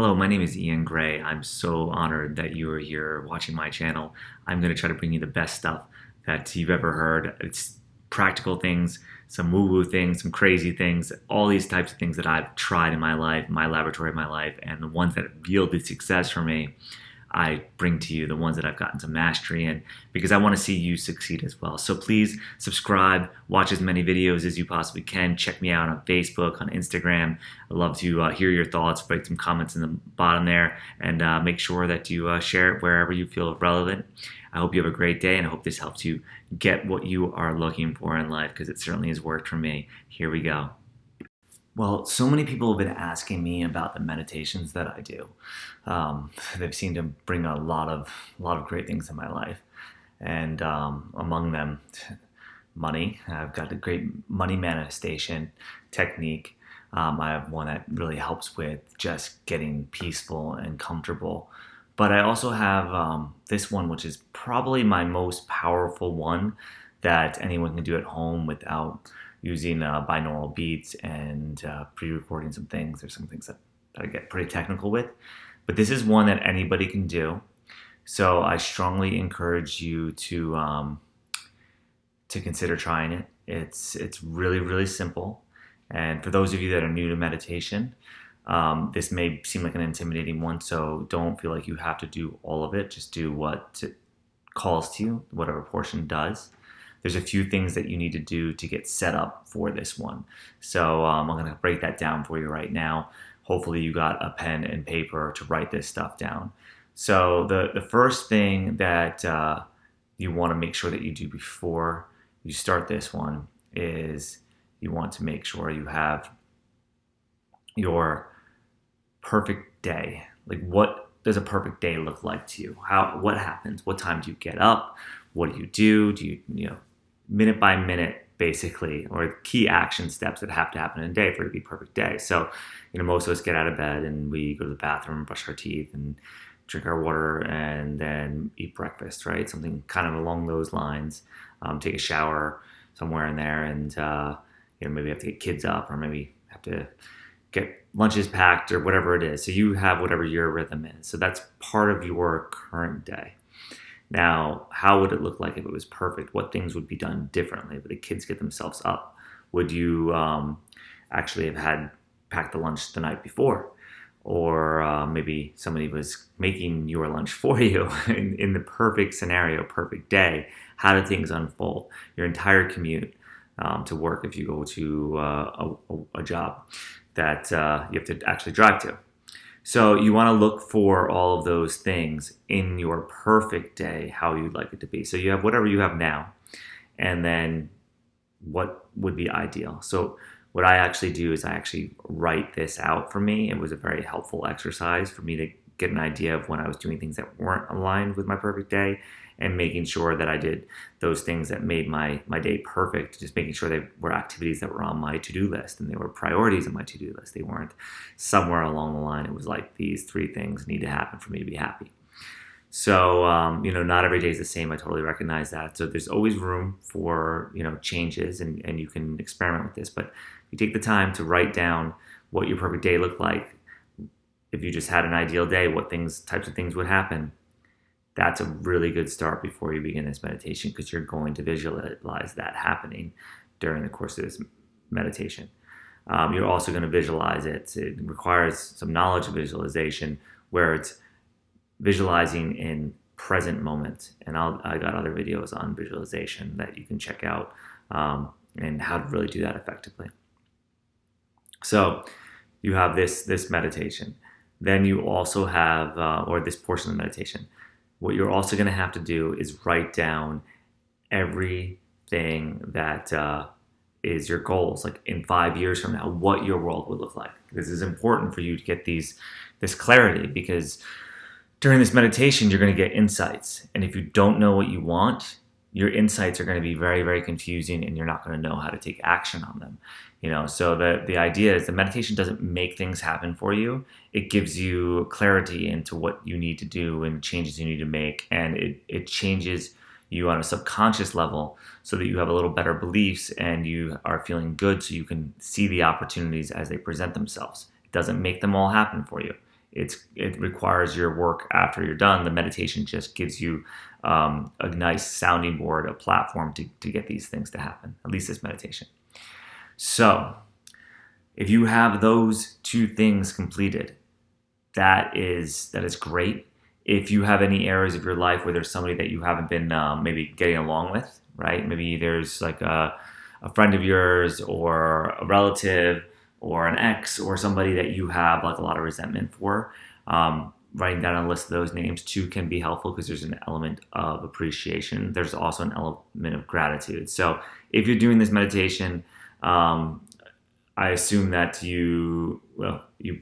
Hello, my name is Ian Gray. I'm so honored that you are here watching my channel. I'm going to try to bring you the best stuff that you've ever heard. It's practical things, some woo-woo things, some crazy things, all these types of things that I've tried in my life, my laboratory of my life, and the ones that have yielded success for me. I bring to you the ones that I've gotten some mastery in because I want to see you succeed as well. So please subscribe, watch as many videos as you possibly can. Check me out on Facebook, on Instagram. I'd love to hear your thoughts. Write some comments in the bottom there and make sure that you share it wherever you feel relevant. I hope you have a great day and I hope this helps you get what you are looking for in life because it certainly has worked for me. Here we go. Well, so many people have been asking me about the meditations that I do. They've seemed to bring a lot of great things in my life, and among them, money. I've got a great money manifestation technique. I have one that really helps with just getting peaceful and comfortable. But I also have this one, which is probably my most powerful one that anyone can do at home without using binaural beats and pre-recording some things. There's some things that I get pretty technical with, but this is one that anybody can do. So I strongly encourage you to consider trying it. It's really simple, and for those of you that are new to meditation, this may seem like an intimidating one. So don't feel like you have to do all of it. Just do what it calls to you, whatever portion does. There's a few things that you need to do to get set up for this one. So I'm going to break that down for you right now. Hopefully you got a pen and paper to write this stuff down. So the first thing that you want to make sure that you do before you start this one is you want to make sure you have your perfect day. Like, what does a perfect day look like to you? What happens? What time do you get up? What do you do? Do you minute by minute, basically, or key action steps that have to happen in a day for it to be a perfect day. So, most of us get out of bed and we go to the bathroom, brush our teeth, and drink our water, and then eat breakfast, right? Something kind of along those lines. Take a shower somewhere in there, and maybe have to get kids up, or maybe have to get lunches packed, or whatever it is. So you have whatever your rhythm is. So that's part of your current day. Now, how would it look like if it was perfect? What things would be done differently? Would the kids get themselves up? Would you actually have had packed the lunch the night before? Or maybe somebody was making your lunch for you in the perfect scenario, perfect day. How did things unfold? Your entire commute to work, if you go to a job that you have to actually drive to. So you want to look for all of those things in your perfect day, how you'd like it to be. So you have whatever you have now, and then what would be ideal. So what I actually do is I actually write this out for me. It was a very helpful exercise for me to get an idea of when I was doing things that weren't aligned with my perfect day, and making sure that I did those things that made my day perfect, just making sure they were activities that were on my to-do list and they were priorities on my to-do list. They weren't somewhere along the line. It was like, these 3 things need to happen for me to be happy. So, not every day is the same. I totally recognize that. So there's always room for, changes, and you can experiment with this. But you take the time to write down what your perfect day looked like. If you just had an ideal day, what types of things would happen. That's a really good start before you begin this meditation, because you're going to visualize that happening during the course of this meditation. You're also going to visualize it. It requires some knowledge of visualization, where it's visualizing in present moment. And I got other videos on visualization that you can check out, and how to really do that effectively. So you have this meditation. Then you also have, or this portion of the meditation, what you're also going to have to do is write down everything that is your goals, like in 5 years from now, what your world would look like. This is important for you to get this clarity, because during this meditation, you're going to get insights. And if you don't know what you want, your insights are going to be very confusing, and you're not going to know how to take action on them. So the idea is the meditation doesn't make things happen for you. It gives you clarity into what you need to do and changes you need to make. And it changes you on a subconscious level so that you have a little better beliefs and you are feeling good, so you can see the opportunities as they present themselves. It doesn't make them all happen for you. it requires your work after you're done. The meditation just gives you a nice sounding board, a platform to get these things to happen, at least this meditation. So if you have those two things completed, that is great. If you have any areas of your life where there's somebody that you haven't been maybe getting along with, right? Maybe there's like a friend of yours or a relative or an ex or somebody that you have like a lot of resentment for. Writing down a list of those names too can be helpful because there's an element of appreciation. There's also an element of gratitude. So if you're doing this meditation, I assume that you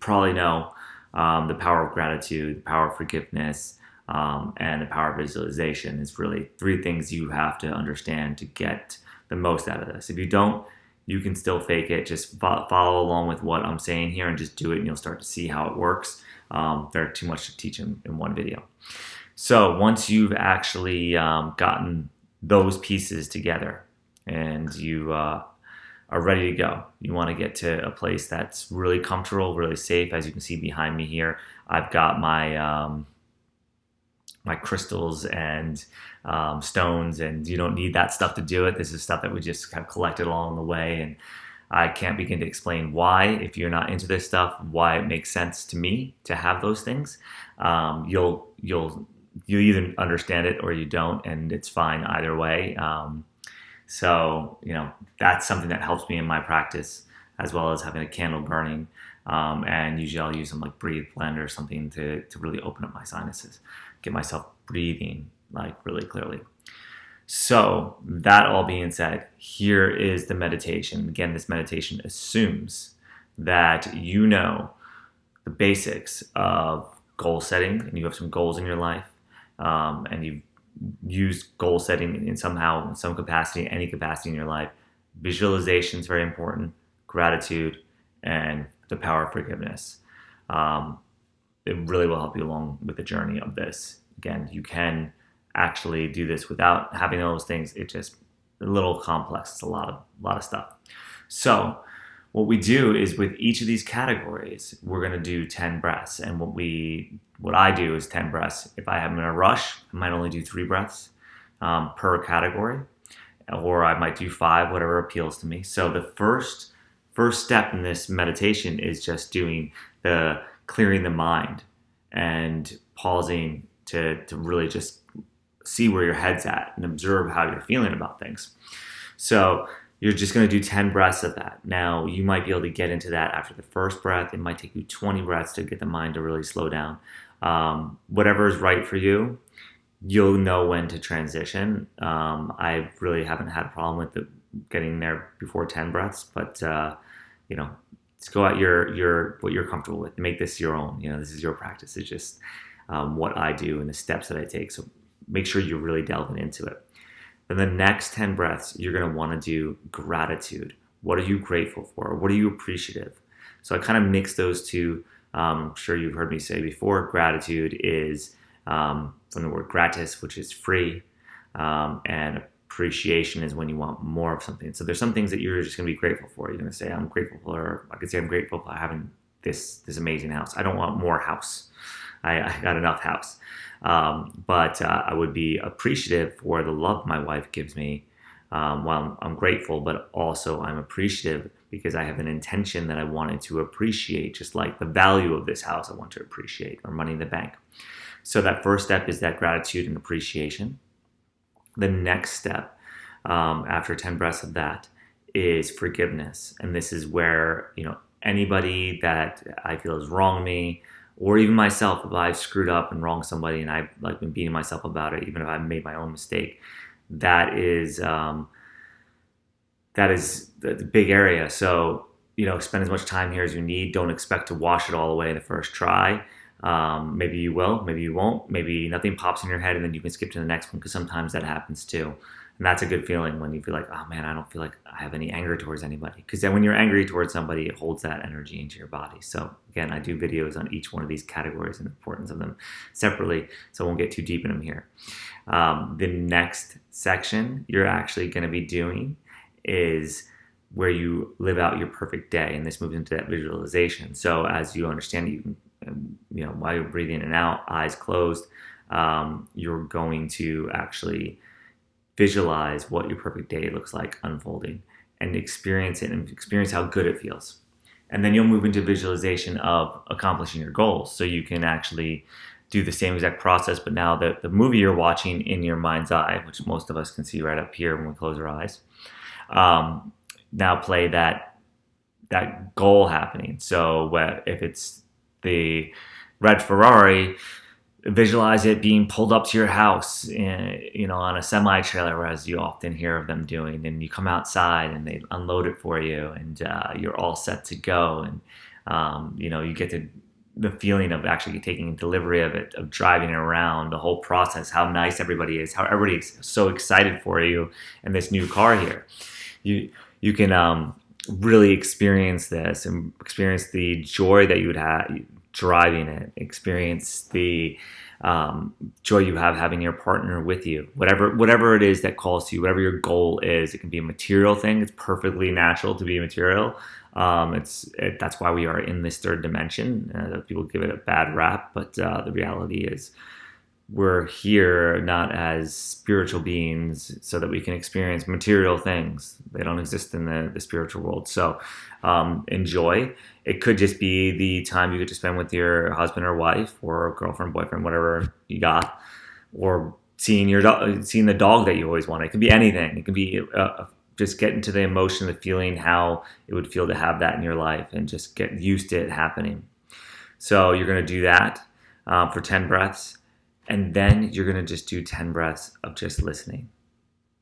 probably know the power of gratitude, the power of forgiveness, and the power of visualization is really three things you have to understand to get the most out of this. If you don't, you can still fake it. Just follow along with what I'm saying here and just do it, and you'll start to see how it works. They're too much to teach in one video. So once you've actually gotten those pieces together and you are ready to go, you want to get to a place that's really comfortable, really safe. As you can see behind me here, I've got my my crystals and stones, and you don't need that stuff to do it. This is stuff that we just have collected along the way, and I can't begin to explain why, if you're not into this stuff, why it makes sense to me to have those things. You'll either understand it or you don't, and it's fine either way. So that's something that helps me in my practice, as well as having a candle burning. And usually I'll use some like breathe blend or something to really open up my sinuses, get myself breathing like really clearly. So that all being said, here is the meditation. Again, this meditation assumes that you know the basics of goal setting, and you have some goals in your life, and you've used goal setting in some capacity, any capacity in your life. Visualization is very important, gratitude, and the power of forgiveness. It really will help you along with the journey of this. Again, you can actually do this without having those things. It's just a little complex. It's a lot of stuff. So what we do is with each of these categories, we're going to do 10 breaths. And what I do is 10 breaths. If I am in a rush, I might only do 3 breaths per category, or I might do 5, whatever appeals to me. So the first step in this meditation is just doing the clearing the mind and pausing to really just see where your head's at and observe how you're feeling about things. So you're just going to do 10 breaths of that. Now, you might be able to get into that after the first breath. It might take you 20 breaths to get the mind to really slow down. Whatever is right for you, you'll know when to transition. I really haven't had a problem with getting there before 10 breaths, but just go at what you're comfortable with. Make this your own. This is your practice. It's just what I do and the steps that I take. So make sure you're really delving into it. Then the next 10 breaths, you're going to want to do gratitude. What are you grateful for? What are you appreciative? So I kind of mix those two. I'm sure you've heard me say before, gratitude is from the word gratis, which is free, and appreciation is when you want more of something. So there's some things that you're just going to be grateful for. You're going to say, I'm grateful for, or I could say I'm grateful for having this amazing house. I don't want more house. I got enough house. But I would be appreciative for the love my wife gives me. While I'm grateful, but also I'm appreciative because I have an intention that I wanted to appreciate, just like the value of this house I want to appreciate, or money in the bank. So that first step is that gratitude and appreciation. The next step, after 10 breaths of that, is forgiveness. And this is where, anybody that I feel has wronged me, or even myself, if I've screwed up and wronged somebody and I've been beating myself about it, even if I've made my own mistake, that is the big area. So, spend as much time here as you need. Don't expect to wash it all away in the first try. Maybe you will, maybe you won't. Maybe nothing pops in your head and then you can skip to the next one, because sometimes that happens too. And that's a good feeling when you feel like, oh man, I don't feel like I have any anger towards anybody. Because then when you're angry towards somebody, it holds that energy into your body. So again, I do videos on each one of these categories and the importance of them separately, so I won't get too deep in them here. The next section you're actually going to be doing is where you live out your perfect day. And this moves into that visualization. So as you understand it, you can while you're breathing in and out, eyes closed, you're going to actually visualize what your perfect day looks like unfolding and experience it and experience how good it feels. And then you'll move into visualization of accomplishing your goals. So you can actually do the same exact process, but now the movie you're watching in your mind's eye, which most of us can see right up here when we close our eyes, now play that goal happening. So if it's the red Ferrari, visualize it being pulled up to your house, on a semi trailer, as you often hear of them doing. And you come outside and they unload it for you, and you're all set to go. And you get to the feeling of actually taking delivery of it, of driving it around, the whole process, how nice everybody is, how everybody's so excited for you and this new car here. You can really experience this and experience the joy that you would have driving it, experience the joy you have having your partner with you, whatever it is that calls to you, whatever your goal is. It can be a material thing. It's perfectly natural to be material. That's why we are in this third dimension. People give it a bad rap, but the reality is we're here not as spiritual beings so that we can experience material things. They don't exist in the spiritual world. So enjoy. It could just be the time you get to spend with your husband or wife or girlfriend, boyfriend, whatever you got, or seeing the dog that you always wanted. It could be anything. It could be just get into the emotion, the feeling, how it would feel to have that in your life, and just get used to it happening. So you're going to do that for 10 breaths. And then you're going to just do 10 breaths of just listening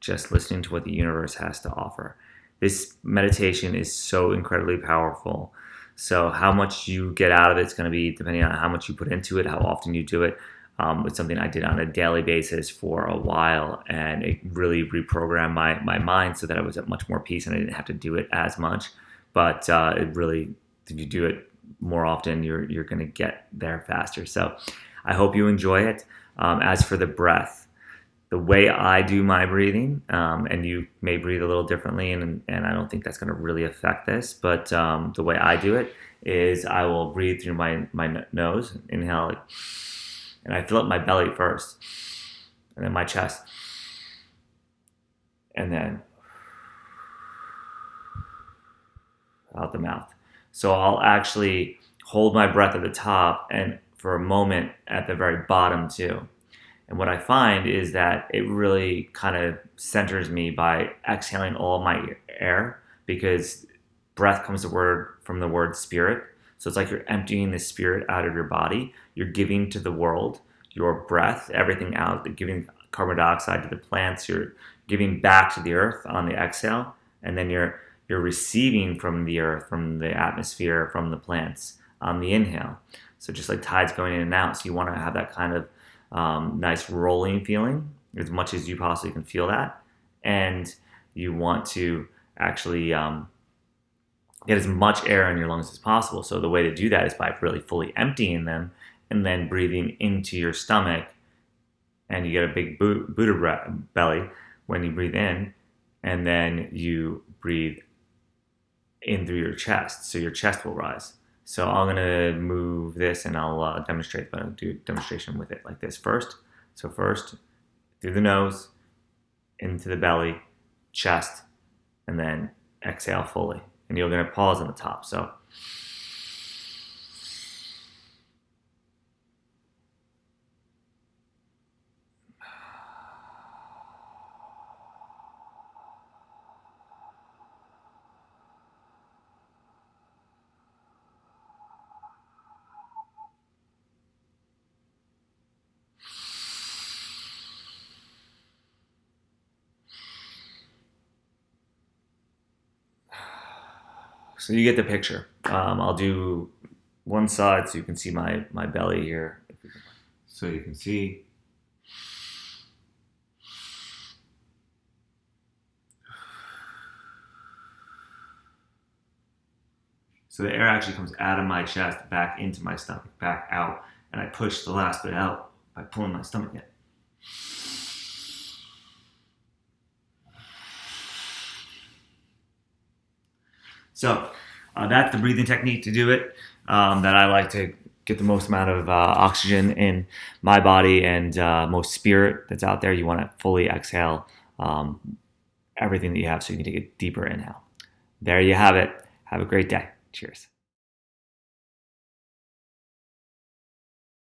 to what the universe has to offer. This meditation is so incredibly powerful. So how much you get out of it is going to be depending on how much you put into it, how often you do it. It's something I did on a daily basis for a while, and it really reprogrammed my mind so that I was at much more peace and I didn't have to do it as much. But it really, if you do it more often, you're going to get there faster. So I hope you enjoy it. As for the breath, the way I do my breathing, and you may breathe a little differently, and I don't think that's going to really affect this, but the way I do it is I will breathe through my nose, inhale, and I fill up my belly first, and then my chest, and then out the mouth. So I'll actually hold my breath at the top and for a moment at the very bottom too. And what I find is that it really kind of centers me by exhaling all of my air, because breath comes from the word spirit. So it's like you're emptying the spirit out of your body. You're giving to the world your breath, everything out, giving carbon dioxide to the plants. You're giving back to the earth on the exhale, and then you're receiving from the earth, from the atmosphere, from the plants on the inhale. So just like tides going in and out. So you want to have that kind of nice rolling feeling as much as you possibly can feel that. And you want to actually get as much air in your lungs as possible. So the way to do that is by really fully emptying them and then breathing into your stomach. And you get a big Buddha belly when you breathe in. And then you breathe in through your chest. So your chest will rise. So I'm going to move this and I'll demonstrate, but I'll do a demonstration with it like this first. So first, through the nose, into the belly, chest, and then exhale fully. And you're going to pause on the top. So you get the picture. I'll do one side so you can see my belly here. So you can see. So the air actually comes out of my chest, back into my stomach, back out, and I push the last bit out by pulling my stomach in. So that's the breathing technique to do it that I like to get the most amount of oxygen in my body and most spirit that's out there. You want to fully exhale everything that you have so you can take a deeper inhale. There you have it. Have a great day. Cheers.